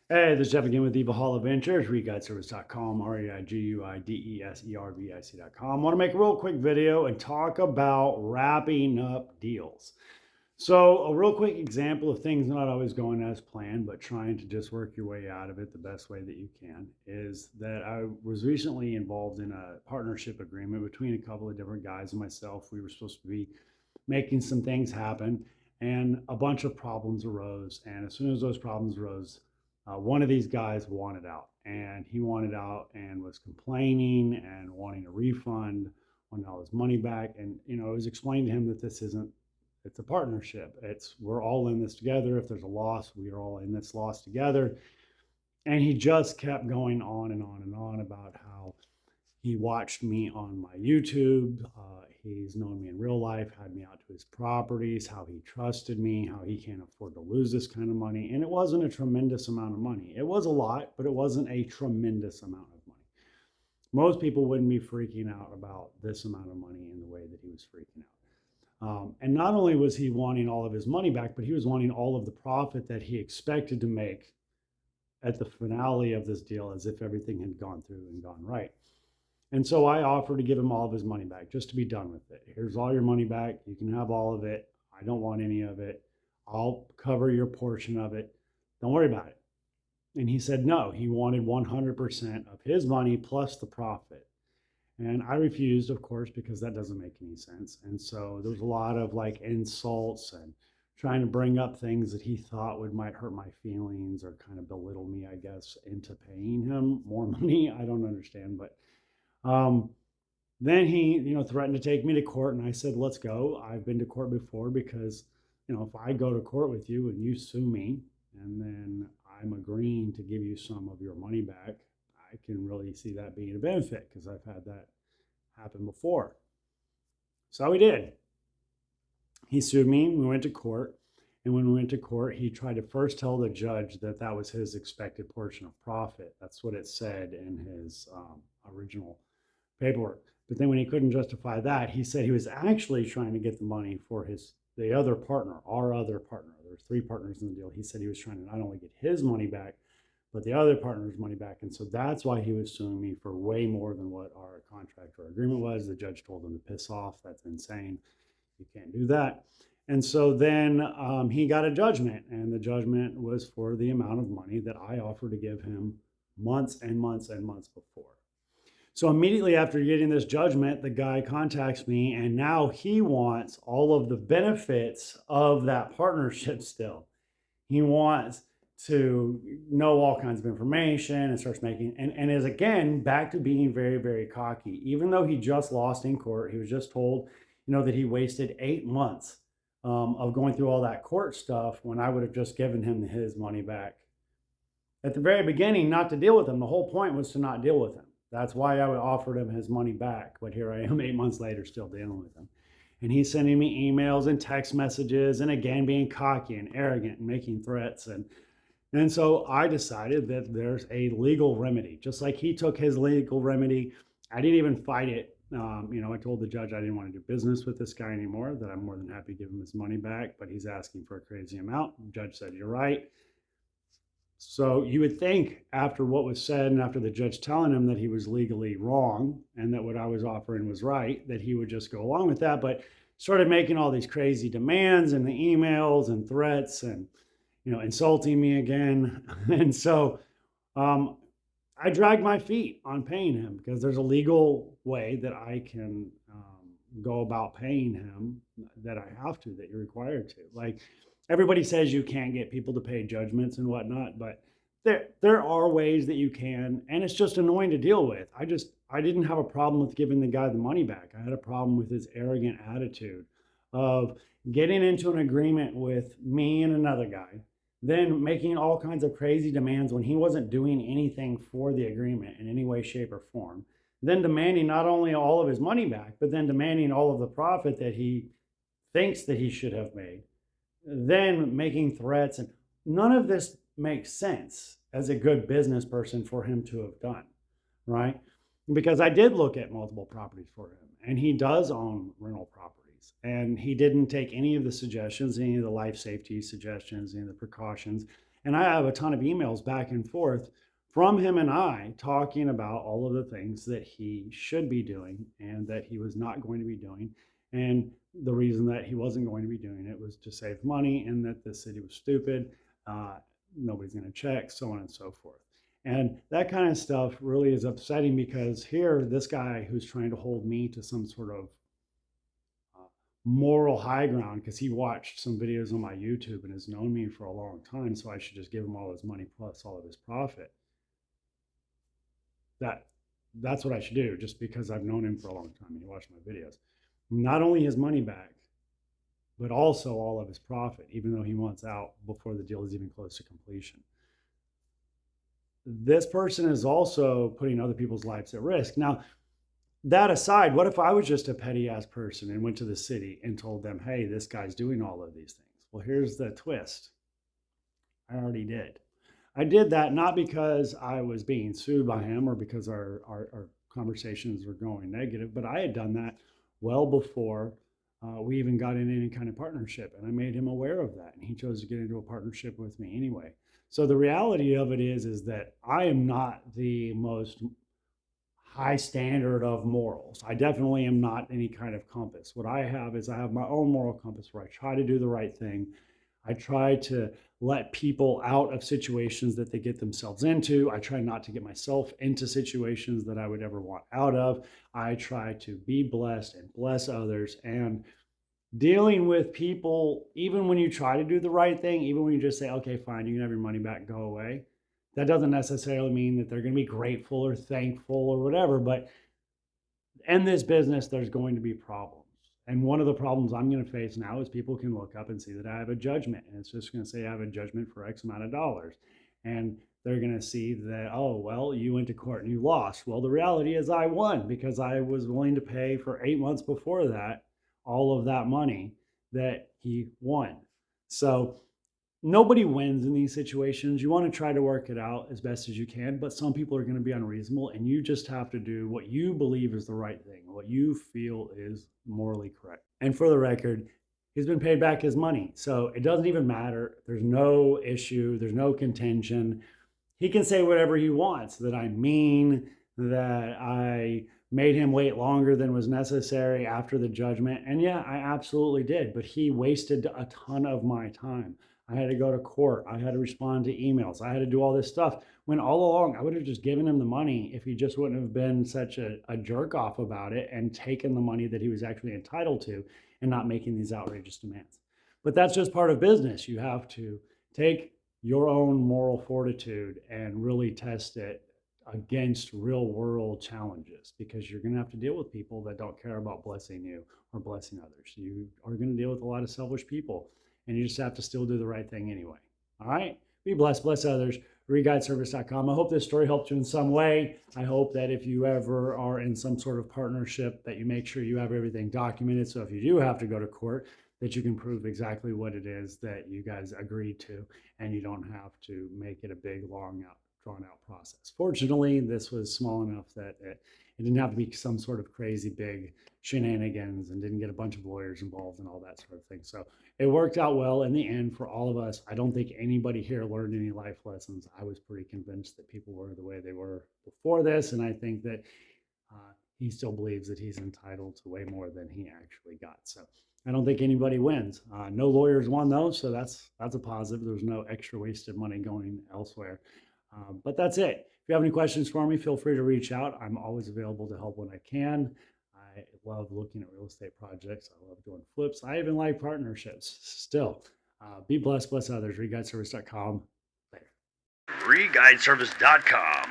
Hey, this is Jeff again with Evil Hall Adventures, reiguideservice.com, reiguideservice.com. Want to make a real quick video and talk about wrapping up deals. So, a real quick example of things not always going as planned, but trying to just work your way out of it the best way that you can is that I was recently involved in a partnership agreement between a couple of different guys and myself. We were supposed to be making some things happen, and a bunch of problems arose. And as soon as those problems arose, one of these guys wanted out, and he wanted out and was complaining and wanting a refund, wanting all his money back. And it was explained to him that this isn't. It's a partnership. We're all in this together. If there's a loss, we are all in this loss together. And he just kept going on and on and on about how he watched me on my YouTube. He's known me in real life, had me out to his properties, how he trusted me, how he can't afford to lose this kind of money. And it wasn't a tremendous amount of money. It was a lot, but it wasn't a tremendous amount of money. Most people wouldn't be freaking out about this amount of money in the way that he was freaking out. And not only was he wanting all of his money back, but he was wanting all of the profit that he expected to make at the finale of this deal as if everything had gone through and gone right. And so I offered to give him all of his money back just to be done with it. Here's all your money back. You can have all of it. I don't want any of it. I'll cover your portion of it. Don't worry about it. And he said no. He wanted 100% of his money plus the profit. And I refused, of course, because that doesn't make any sense. And so there was a lot of like insults and trying to bring up things that he thought might hurt my feelings or kind of belittle me, I guess, into paying him more money. I don't understand, but um, then he, threatened to take me to court, and I said, "Let's go." I've been to court before because, if I go to court with you and you sue me, and then I'm agreeing to give you some of your money back, I can really see that being a benefit because I've had that happen before. So he did. He sued me. We went to court. And when we went to court, he tried to first tell the judge that that was his expected portion of profit. That's what it said in his original paperwork. But then when he couldn't justify that, he said he was actually trying to get the money for the other partner, our other partner. There were three partners in the deal. He said he was trying to not only get his money back, but the other partner's money back. And so that's why he was suing me for way more than what our contract or agreement was. The judge told him to piss off. That's insane. You can't do that. And so then he got a judgment, and the judgment was for the amount of money that I offered to give him months and months and months before. So immediately after getting this judgment, the guy contacts me, and now he wants all of the benefits of that partnership still. He wants to know all kinds of information and starts making, and is again back to being very, very cocky. Even though he just lost in court, he was just told, that he wasted 8 months of going through all that court stuff when I would have just given him his money back at the very beginning, not to deal with him. The whole point was to not deal with him. That's why I offered him his money back. But here I am 8 months later still dealing with him. And he's sending me emails and text messages and again being cocky and arrogant and making threats. And so I decided that there's a legal remedy. Just like he took his legal remedy, I didn't even fight it. I told the judge I didn't want to do business with this guy anymore, that I'm more than happy to give him his money back, but he's asking for a crazy amount. The judge said, "You're right." So you would think after what was said and after the judge telling him that he was legally wrong and that what I was offering was right, that he would just go along with that, but started making all these crazy demands and the emails and threats and, insulting me again. And so I dragged my feet on paying him because there's a legal way that I can go about paying him, that I have to, that you're required to. Like, everybody says you can't get people to pay judgments and whatnot, but there are ways that you can, and it's just annoying to deal with. I didn't have a problem with giving the guy the money back. I had a problem with his arrogant attitude of getting into an agreement with me and another guy, then making all kinds of crazy demands when he wasn't doing anything for the agreement in any way, shape, or form. Then demanding not only all of his money back, but then demanding all of the profit that he thinks that he should have made, then making threats. And none of this makes sense as a good business person for him to have done, right? Because I did look at multiple properties for him, and he does own rental properties, and he didn't take any of the suggestions, any of the life safety suggestions, any of the precautions. And I have a ton of emails back and forth from him and I talking about all of the things that he should be doing and that he was not going to be doing. And the reason that he wasn't going to be doing it was to save money and that the city was stupid. Uh, Nobody's going to check, so on and so forth. And that kind of stuff really is upsetting because here, this guy who's trying to hold me to some sort of moral high ground because he watched some videos on my YouTube and has known me for a long time, so I should just give him all his money plus all of his profit. That that's what I should do just because I've known him for a long time and he watched my videos. Not only his money back, but also all of his profit, even though he wants out before the deal is even close to completion. This person is also putting other people's lives at risk. Now, that aside, what if I was just a petty ass person and went to the city and told them, hey, this guy's doing all of these things? Well, here's the twist. I already did. I did that not because I was being sued by him or because our conversations were going negative, but I had done that well before we even got in any kind of partnership. And I made him aware of that. And he chose to get into a partnership with me anyway. So the reality of it is that I am not the most high standard of morals. I definitely am not any kind of compass. What I have is I have my own moral compass where I try to do the right thing. I try to let people out of situations that they get themselves into. I try not to get myself into situations that I would ever want out of. I try to be blessed and bless others. And dealing with people, even when you try to do the right thing, even when you just say, okay, fine, you can have your money back, go away, that doesn't necessarily mean that they're going to be grateful or thankful or whatever. But in this business, there's going to be problems. And one of the problems I'm going to face now is people can look up and see that I have a judgment. And it's just going to say I have a judgment for X amount of dollars. And they're going to see that, oh, well, you went to court and you lost. Well, the reality is I won because I was willing to pay for 8 months before that all of that money that he won. So nobody wins in these situations. You want to try to work it out as best as you can, but some people are going to be unreasonable, and you just have to do what you believe is the right thing, what you feel is morally correct. And for the record, he's been paid back his money. So it doesn't even matter. There's no issue, there's no contention. He can say whatever he wants, that I'm mean, that I made him wait longer than was necessary after the judgment. And yeah, I absolutely did, but he wasted a ton of my time. I had to go to court. I had to respond to emails. I had to do all this stuff when all along I would have just given him the money if he just wouldn't have been such a jerk off about it and taken the money that he was actually entitled to and not making these outrageous demands. But that's just part of business. You have to take your own moral fortitude and really test it against real world challenges because you're going to have to deal with people that don't care about blessing you or blessing others. You are going to deal with a lot of selfish people and you just have to still do the right thing anyway. All right? Be blessed, bless others. ReGuideService.com. I hope this story helped you in some way. I hope that if you ever are in some sort of partnership that you make sure you have everything documented. So if you do have to go to court, that you can prove exactly what it is that you guys agreed to, and you don't have to make it a big, long, drawn out process. Fortunately, this was small enough that it didn't have to be some sort of crazy big shenanigans and didn't get a bunch of lawyers involved and all that sort of thing. So it worked out well in the end for all of us. I don't think anybody here learned any life lessons. I was pretty convinced that people were the way they were before this, and I think that he still believes that he's entitled to way more than he actually got. So I don't think anybody wins. No lawyers won though, so that's a positive. There's no extra wasted money going elsewhere. But that's it. If you have any questions for me, feel free to reach out. I'm always available to help when I can. I love looking at real estate projects. I love doing flips. I even like partnerships still. Be blessed, bless others. ReGuideService.com. Later. ReGuideService.com.